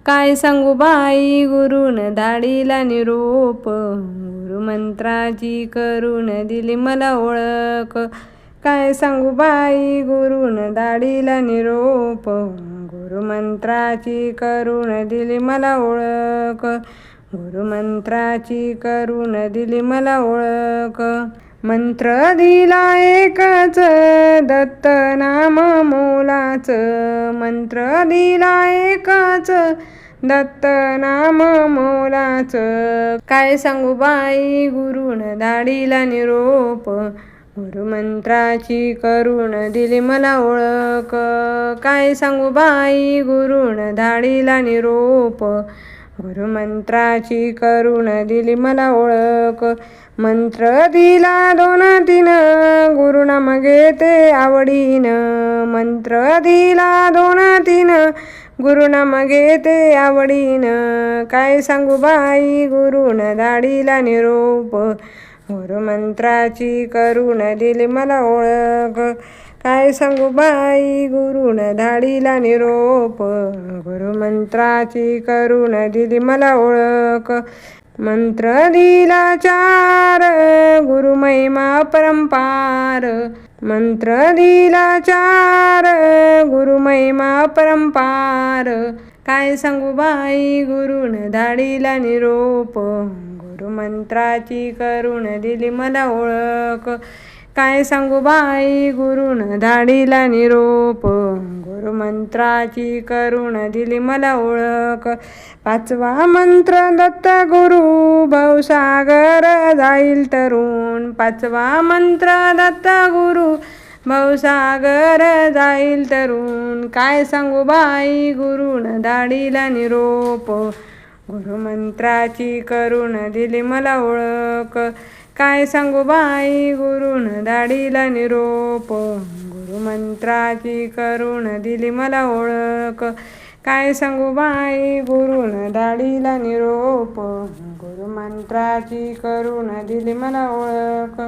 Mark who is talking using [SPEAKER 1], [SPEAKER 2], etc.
[SPEAKER 1] काय सांगू बाई गुरुन धाडीला निरोप, गुरुमंत्राची करून दिली मला ओळख. काय सांगू बाई गुरुन धाडीला निरोप, गुरुमंत्राची करून दिली मला ओळख. गुरुमंत्राची करून दिली मला ओळख. मंत्र दिला एकच दत्त नाम मोलाच, मंत्र दिला एकच दत्त नाम मोलाच. काय सांगू बाई गुरुन धाडीला निरोप, गुरुमंत्राची करून दिली मला ओळख. काय सांगू बाई गुरुन धाडीला निरोप, गुरुमंत्राची करून दिली मला ओळख. मंत्र दिला 2-3 गुरुनाम घेते आवडीन, मंत्र दिला 2-3 गुरुनाम घेते आवडीन. काय सांगू बाई गुरुन धाडीला निरोप, गुरुमंत्राची करून दिली मला ओळख. काय सांगू बाई गुरुन धाडीला निरोप, गुरुमंत्राची करून दिली मला ओळख. मंत्र दिला 4 गुरुमहिमा परंपार, मंत्र दिला 4 गुरुमहिमा परंपार. काय सांगू बाई गुरुन धाडीला निरोप, गुरुमंत्राची करून दिली मला ओळख. काय सांगू बाई गुरुन धाडीला निरोप, गुरुमंत्राची करून दिली मला ओळख. 5वा मंत्र दत्त गुरु भवसागर जाईल तरुण, 5वा मंत्र दत्त गुरु भवसागर जाईल तरुण. काय सांगू बाई गुरुन धाडीला निरोप, गुरुमंत्राची करून दिली मला ओळख. काय सांगू बाई गुरुन धाडीला निरोप, गुरुमंत्राची करून दिली मला ओळख. काय सांगू बाई गुरुन धाडीला निरोप, गुरुमंत्राची करून दिली मला ओळख.